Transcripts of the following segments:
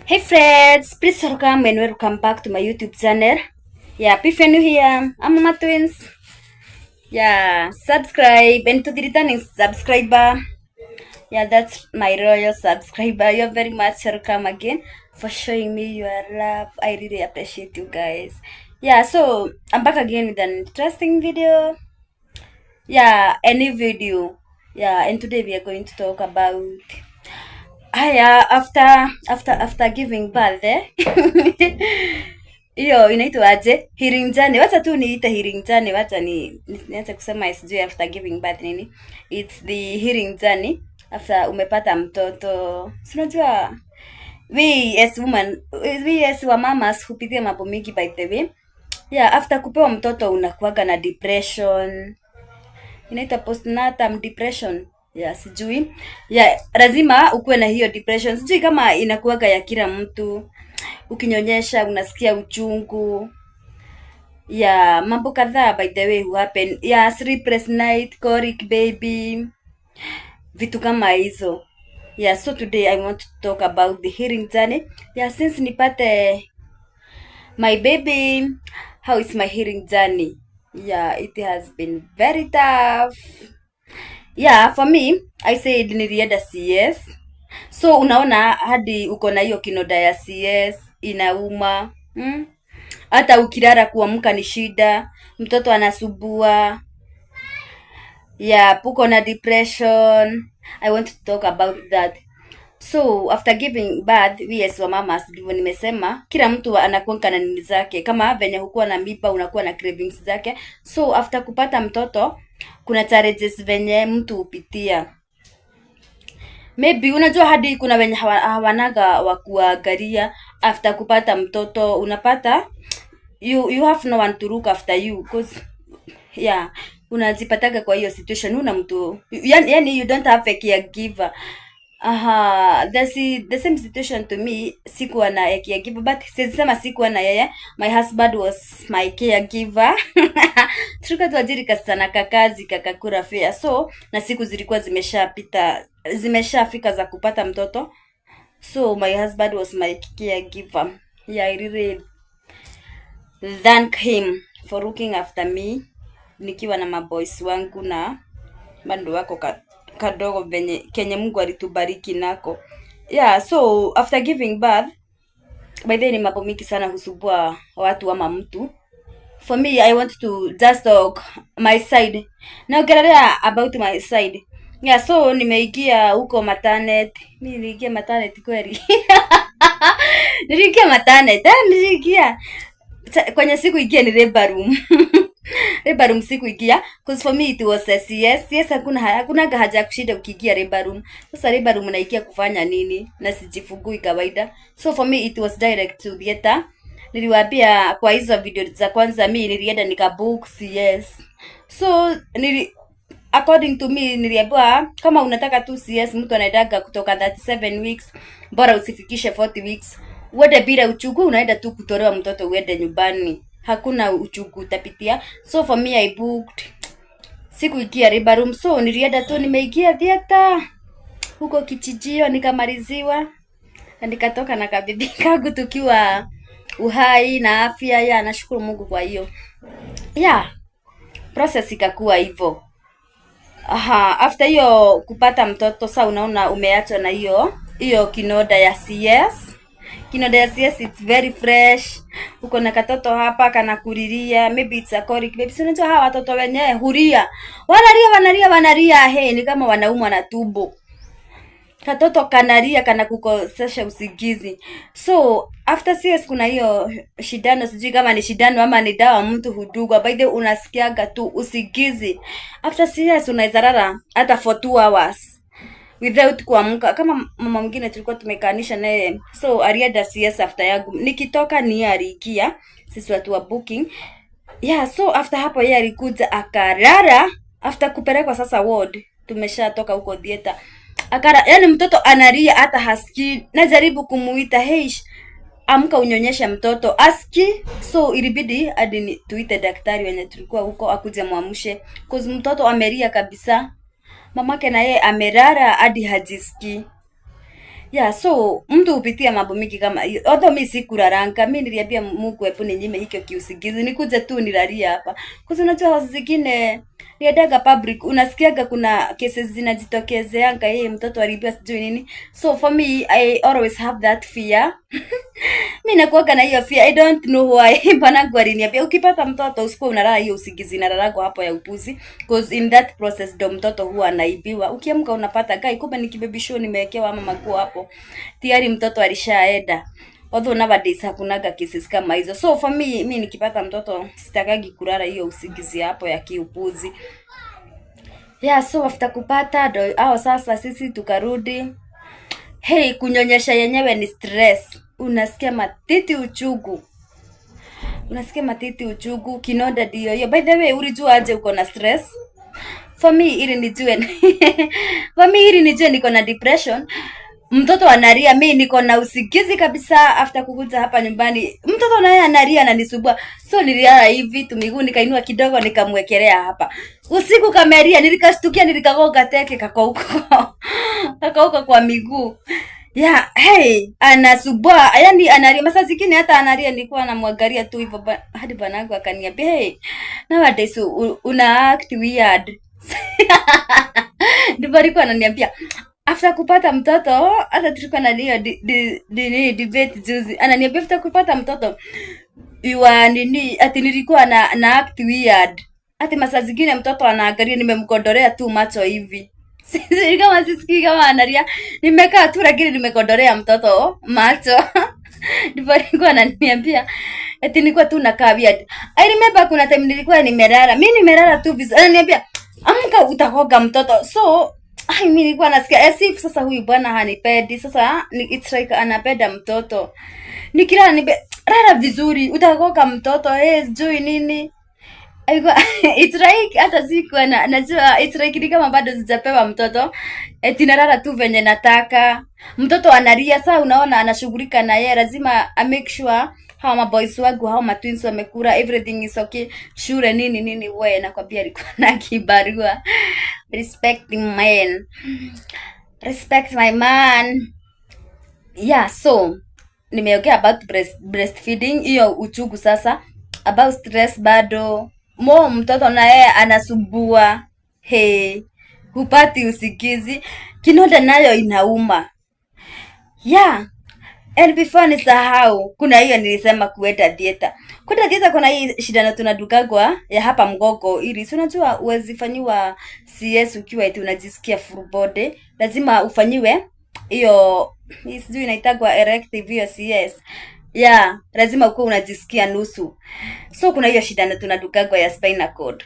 Hey friends, please welcome back to my YouTube channel. Yeah, if you're new here, I'm Mama Twins. Yeah, subscribe and to the returning subscriber. Yeah, that's my royal subscriber. You're very much welcome again for showing me your love. I really appreciate you guys. Yeah, so I'm back again with an interesting video. Yeah, any video. Yeah, and today we are going to talk about after giving birth hiyo inaitwaje, healing journey. Wacha tu niite healing journey, wacha nianze kusema sijui after giving birth nini. It's the healing journey after umepata mtoto. Si unajua we as mamas hupitia mambo mingi by the way. Yeah, after kupewa mtoto unakuaga na depression, inaitwa postnatal depression. Yeah, sijui. Yeah, lazima ukuwe na hiyo depression. Sijui kama inakuwaga ya kila mtu. Ukinyonyesha unasikia uchungu. Yeah, mambo kadhaa by the way happen. Yeah, sleepless night, colic baby, vitu kama hizo. Yeah, so today I want to talk about the healing journey. Yeah, since nipate my baby, how is my healing journey? Yeah, it has been very tough. Yeah, for me, I said nilienda CS. So unaona hadi uko na hiyo kinoda ya CS inauma. Hata ukilala kuamka ni shida, mtoto anasubua. Yeah, uko na depression. I want to talk about that. So after giving birth, we as mamas, ndivyo nimesema, kila mtu anakuwa na nini zake. Kama venye hukuwa na mimba unakuwa na cravings zake. So after kupata mtoto kuna challenges venye mtu upitia. Maybe unajua hadi kuna wenye hawanaga wa kuangalia after kupata mtoto. Unapata you have no one to look after you because yeah, unajipataga kwa hiyo situation, una mtu yani you don't have a caregiver. The same situation to me, sikuwa na a caregiver, but sisema sikuwa na yeye. My husband was my caregiver. Tulikuwa tuajiri sana kakazi kakakura fare. So na siku zilikuwa zimeshafika za kupata mtoto. So my husband was my caregiver. Yeah, I really thank him for looking after me nikiwa na maboys wangu na bando wako kadogo venye kenye Mungu alitubariki nako. Yeah, so after giving birth, by the way, ni mambo mingi sana husubua watu ama mtu. For me, I want to just talk my side. Naongelea about my side. Yeah, so nimeingia huko maternity. Mimi niliingia maternity kweli. Niliingia maternity. Niliingia kwenye siku ingia ni labor room. Labor room siku ingia, because for me it was a CS. Yes, hakuna haja kushinda ukiingia labor room. Sasa labor room naingia kufanya nini? Na sijifungui kawaida. So for me it was direct to theater. Niliwaambia kwa hizo video za kwanza mimi nilienda nikabook CS. So according to me niliambiwa kama unataka tu CS, mtu anaendaga kutoka 37 weeks, bora usifikishe 40 weeks. Uende bila uchungu, unaenda tu kutolewa mtoto uende nyumbani. Hakuna uchungu utapitia. So for me I booked siku ikia labor room. So nilienda tu nimeingia theater huko Kichijio, nikamaliziwa na nikatoka na kabibi kangu tukiwa uhai na afya. Ya nashukuru Mungu kwa hiyo. Yeah, process ikakuwa hivyo. After hiyo kupata mtoto, sasa unaona umeachwa na hiyo kinoda ya CS. Kinoda ya CS, it's very fresh. Uko na katoto hapa kana kuriria, maybe it's a colic baby. So unajua hawa watoto wenyewe huria. Wanaria ni kama wanaumwa na tumbo. Katoto kanaria kana kukosesha usingizi. So after CS kuna hiyo shidano, sijui kama ni shidano ama ni dawa mtu hudugwa. By the way, unasikiaga tu usingizi. After CS unaweza lala hata for 2 hours without kuamka. Kama mama mwingine tulikuwa tumekaanisha naye, so alienda CS after yangu. Nikitoka ni aliingia, sisi watu wa booking. Yeah, so after hapo yeye alikuja akarara. After kupelekwa sasa ward, tumeshatoka huko theater. Yani mtoto analia hata hasikii. Najaribu kumuita, hey, amka unyonyeshe mtoto, aski. So ilibidi hadi tuite daktari wenye tulikuwa huko akuje muamshe, cause mtoto ameria kabisa. Mamake na yeye amerara hadi hajisikii. Yeah, so mtu hupitia mambo mingi kama hiyo. Although mimi sikuraranga, mimi niliambia Mungu hebu ninyime hicho kiusingizi. Nikuje tu nilalia hapa. Kwa sababu unajua house zingine niendaga public, unasikiaga kuna cases zinajitokezeanga, mtoto aliibiwa sijui nini. So for me I always have that fear. Mimi nakuaga na hiyo fear. I don't know why. Bwanangu aliniambia ukipata mtoto usikuwa unalala hiyo usingizi na lalago hapo ya upuzi, because in that process ndo mtoto huwa anaibiwa. Ukiamka unapata guy, kumbe ni kibaby show nimewekewa ama maguo hapo. Tayari mtoto alishaenda. Although nowadays hakunaga cases kama hizo. So for me, mimi nikipata mtoto sitakagi kulala hiyo usingizi hapo ya kiupuzi. Yeah, so after kupata do sasa sisi tukarudi. Hey, kunyonyesha yenyewe ni stress. Unasikia matiti uchungu. Kinonda ndio hiyo. By the way, ulijua aje uko na stress? For me ili nijue niko na depression. Mtoto analia, mimi niko na usingizi kabisa. After kukuja hapa nyumbani, mtoto naye analia na nisubua. So nililala hivi tu miguu nikainua kidogo nikamwekelea hapa. Usiku kamelia, nilikashtukia, nilikagoga teke kakauka kwa miguu. Yeah, hey, anasubua, yani analia. Masaa zingine hata analia, nilikuwa namwangalia tu hivyo hadi bwanangu akaniambia, hey, nowadays una act weird. Ndipo alikuwa ananiambia after kupata mtoto, hata tulikuwa na hiyo debate juzi, ananiambia after kupata mtoto ati nilikuwa na act weird. Ati masaa zingine mtoto anaangalia nimemkodorea tu macho hivi. Sisi kama sisikii kama analia, nimekaa tu lakini nimekodorea mtoto macho. Ndipo alikuwa ananiambia ati nilikuwa tu nakaa weird. I remember kuna time nilikuwa nimelala. Mimi nimelala tu vizuri. Ananiambia amka utakoga mtoto. So mimi nilikuwa nasikia as if sasa huyu bwana hanipendi. Sasa it's like anapenda mtoto. Nikilala lala vizuri, utakoga mtoto, sijui nini. It's like hata sikuwa najua, it's like ni kama bado sijapewa mtoto. Eti nalala tu venye nataka. Mtoto analia, saa unaona anashughulika na yeye, lazima make sure hawa maboys wangu, hawa matwins wamekula, everything is okay. Shule nini wewe, nakwambia alikuwa na kibarua. Respect my man. Yeah, so nimeongea about breastfeeding, hiyo uchungu sasa. About stress bado. Mtoto na yeye anasumbua. Hey, hupati usingizi. Kinonda nayo inauma. Yeah. And before nisahau, kuna hiyo nilisema kuenda dieta. Kuenda dieta kuna hii shida tunadukagwa ya hapa mgongo, ili unajua uwezi fanyiwa CS ukiwa eti unajisikia full body. Lazima ufanyiwe hiyo sijui inaitagwa erective hiyo CS. Yeah, lazima ukuwe unajisikia nusu. So kuna hiyo shida tunadukagwa ya spinal cord.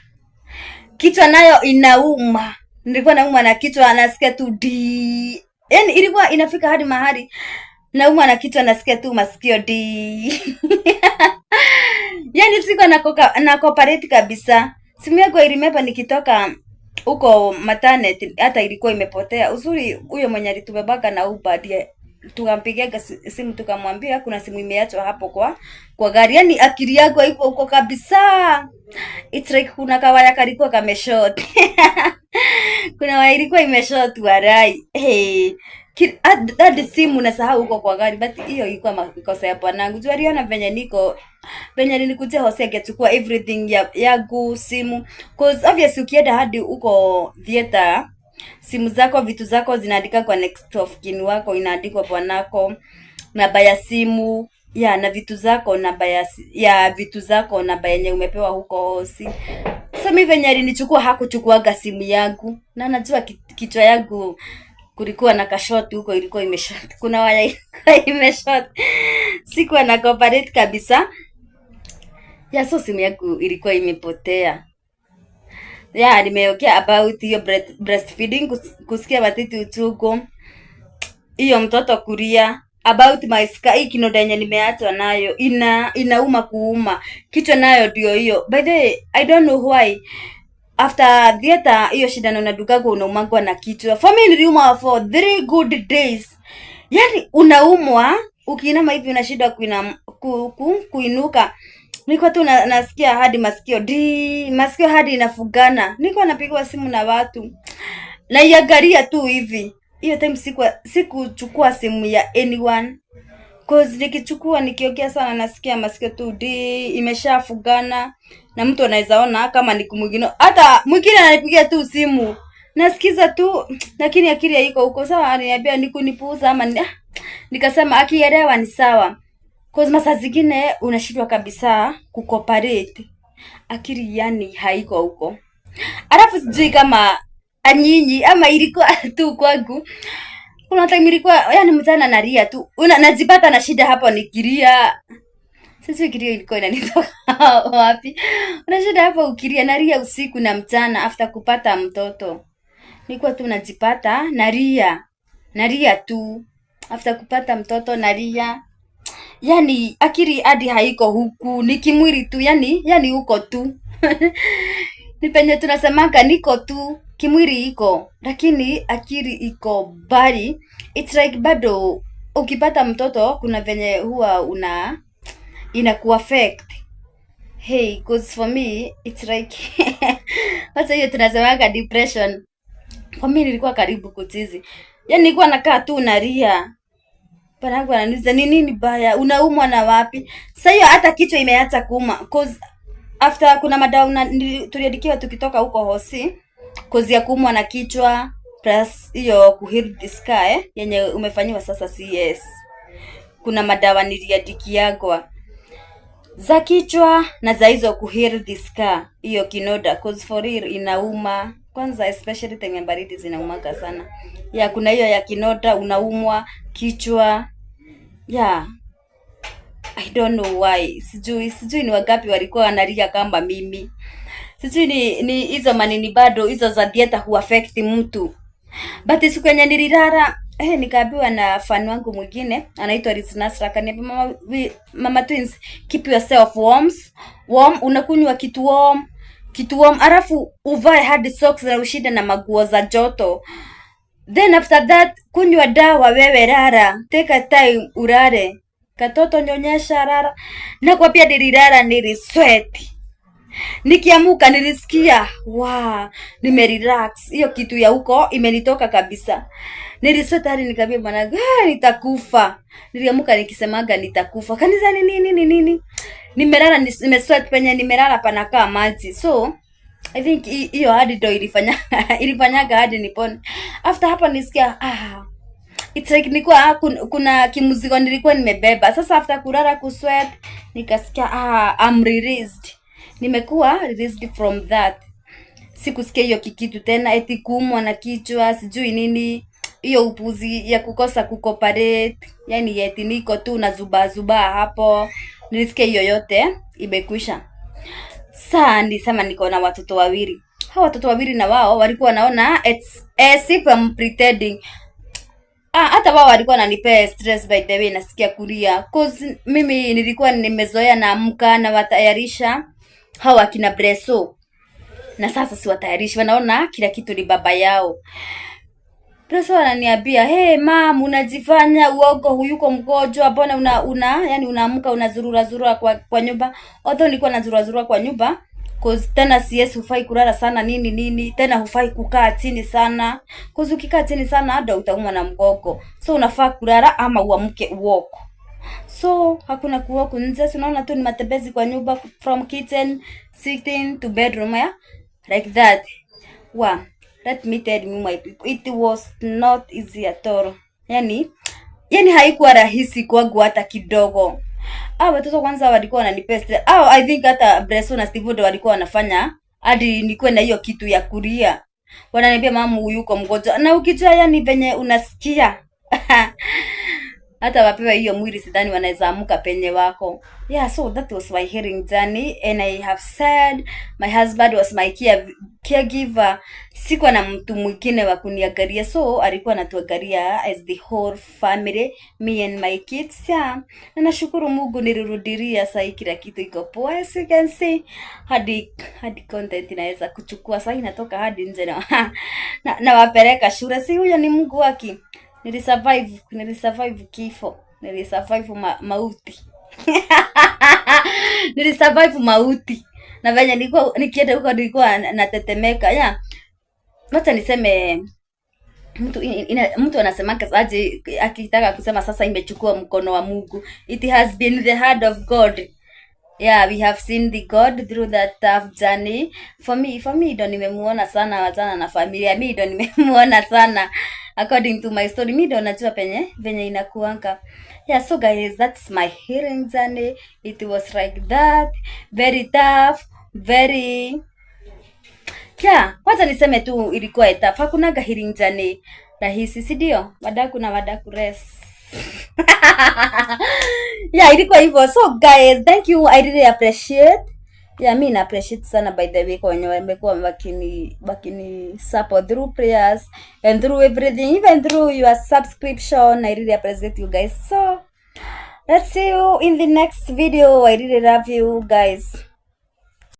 Kichwa nayo inauma. Nilikuwa nauma na kichwa, nasikia tu di. Yaani ilikuwa inafika hadi mahali nauma na kichwa, nasikia tu masikio di. Yaani siko na cooperate kabisa. Simu yangu I remember nikitoka huko maternity hata ilikuwa imepotea. Uzuri huyo mwenye alitubebaka na Uber ndiye tukampigia simu tukamwambia kuna simu imeachwa hapo kwa gari. Yaani akili yako haiko huko kabisa. It's like kuna kawaya kalikuwa kameshot. Kuna waya ilikuwa imeshot warai. Hey, hadi simu nasahau huko kwa gari, but hiyo ilikuwa makosa ya bwanangu. Jua aliona venye nilikuja Hosea akachukua everything yangu, simu. Cause obviously ukienda hadi huko theater, simu zako, vitu zako zinaandika kwa next of kin wako, inaandikwa bwanako, namba ya simu, ya na vitu zako, namba ya vitu zako, namba yenye umepewa huko hosi. So mimi venye alinichukua hakuchukuaga simu yangu. Na najua kichwa yangu kulikuwa na kashot huko, ilikuwa imeshot. Kuna waya ilikuwa imeshot. Sikuwa na cooperate kabisa. Ya so simu yangu ilikuwa imepotea. Yeah, nimeongea about hiyo breastfeeding, kusikia matiti uchungu, hiyo mtoto kulia, about my sky, kinonda yenye nimeachwa nayo inauma kuuma, kichwa nayo ndio hiyo. By the way, I don't know why after theater hiyo shida unadukagwa unaumagwa na kichwa. For me niliuma for 3 good days. Yaani unaumwa ukiinama hivi unashida kuinuka. Niko tu nasikia hadi masikio hadi inafugana. Niko napigwa simu na watu. Na iangalia tu hivi. hiyo time sikuchukua simu ya anyone, cause nikichukua nikiongea sana nasikia masikio tu imeshafugana, na mtu anaweza ona kama ni kumwingine, hata mwingine ananipigia tu simu nasikiza tu, lakini akili haiko huko. Sawa, ananiambia nikunipuuza ama nikasema akielewa ni sawa, cause masaa zingine unashindwa kabisa kucooperate, akili yani haiko huko. Alafu sijui kama anyinyi ama ilikuwa tu kwangu, kuna time ilikuwa yani mchana nalia tu, najipata na shida hapo nikilia. Sisi kilio ilikuwa inanitoka wapi? Una shida hapo ukilia, nalia usiku na mchana after kupata mtoto. Nilikuwa tu najipata nalia tu after kupata mtoto, nalia. Yani akili hadi haiko huku, ni kimwili tu, yani huko tu. Ni penye tunasemanga niko tu, kimwili iko, lakini akili iko bali. It's like bado ukipata mtoto kuna venye huwa inaku affect. Hey, cause for me it's like what's hiyo tunasemanga depression. Kwa mimi nilikuwa karibu kutizi. Yani nilikuwa nakaa tu nalia. Panangu ananiuliza ni nini baya? Unaumwa na wapi? Sasa hiyo hata kichwa imeacha kuuma. Cause after kuna madawa tuliadikiwa tukitoka huko hosi, cause ya kuumwa na kichwa plus hiyo kuheal the sky yenye umefanyiwa sasa CS. Kuna madawa niliadikiagwa za kichwa na za hizo kuheal the sky, hiyo kinoda, cause for real inauma. Kwanza especially time ya baridi zinaumaka sana. Ya kuna hiyo ya kinoda, unaumwa kichwa. Yeah. I don't know why. Sijui ni wangapi walikuwa wanalia kama mimi. Sijui ni hizo manini bado hizo za dieta huaffect mtu. But siku yenye nililala, nikaambiwa na fan wangu mwingine anaitwa Riznasra, akaniambia mama twins, keep yourself warm, unakunywa kitu warm, alafu uvae hard socks na ushinde na maguo za joto. Then after that kunywa dawa, wewe rara, take a time urare, katoto nyonyesha rara. Na kwa pia nililala nilisweat, nikiamuka nilisikia nimerelax, hiyo kitu ya huko imenitoka kabisa. Nilisweat hadi nikamwambia bwana nitakufa. Niliamuka nikisemaga nitakufa. Kanisa ni nini? Nimelala nimesweat, penye nimelala panakaa maji. So I think hiyo hadi ndo ilifanyaga hadi nipone. After hapa nisikia it's like nilikuwa kuna kimuzigo nilikuwa nimebeba. Sasa after kulala kusweat nikasikia I'm released. Nimekuwa released from that. Sikusikia hiyo kikitu tena eti kuumwa na kichwa sijui nini. Hiyo upuzi ya kukosa kucooperate, yani eti niko tu na zuba hapo. Nilisikia hiyo yote imekwisha. Saa nilisema niko na watoto wawili. Hao watoto wawili na wao walikuwa wanaona it's as if I'm pretending. Hata wao walikuwa wananipea stress by the way, nasikia kulia. Cause mimi nilikuwa nimezoea naamka na watayarisha hawa kina Breso. Na sasa si watayarishi, wanaona kila kitu ni baba yao. Breso ananiambia, "Hey mom, unajifanya uogo, huyuko mgonjwa, mbona yani unaamka unazurura kwa nyumba?" Although nilikuwa nazurura kwa nyumba, cause tena CS hufai kulala sana nini, tena hufai kukaa chini sana. Cause ukikaa chini sana hata utaumwa na mgongo. So unafaa kulala ama uamke walk. So hakuna kuwalk nje, unaona tu ni matembezi kwa nyumba, from kitchen, sitting to bedroom, like that. Let me tell you my people, it was not easy at all. Yani haikuwa rahisi kwangu hata kidogo. Watoto kwanza walikuwa wananipesta. I think hata Breso na Steve ndo walikuwa wanafanya hadi nikuwe na hiyo kitu ya kulia. Wananiambia mama yuko mgonjwa. Na ukijua yani venye unasikia. Hata wapewa hiyo mwili sidhani wanaweza amuka penye wako. Yeah, so that was my healing journey, and I have said my husband was my caregiver. Sikuwa na mtu mwingine wa kuniangalia, so alikuwa anatuangalia as the whole family, me and my kids. Yeah. Na nashukuru Mungu nilirudilia sasa kila kitu iko poa. As you can see, hadi content inaweza kuchukua sasa inatoka hadi nje na wapeleka shule. Si huyo ni Mungu wake. Nilisurvive kifo. Nilisurvive mauti. Nilisurvive mauti. Na venye nikienda huko nilikuwa natetemeka. Wacha niseme mtu anasema aje akitaka kusema sasa imechukua mkono wa Mungu. It has been the hand of God. Yeah, we have seen the God through that tough journey. For me ndo nimemuona sana wazana na familia. Mi ndo nimemuona sana according to my story. Mi ndo najua venye inakuanga. Yeah, so guys, that's my healing journey. It was like that, very tough, very yeah, kwanza niseme tu ilikuwa tough. Hakunaga healing journey rahisi, si ndio? Wadaku na wadaku rest. Yeah, ilikuwa hivyo. So guys, thank you. I really appreciate. Yeah, mi na appreciate sana by the way kwa wenye wamekuwa bakini support through prayers and through everything, even through your subscription. I really appreciate you guys. So let's see you in the next video. I really love you guys.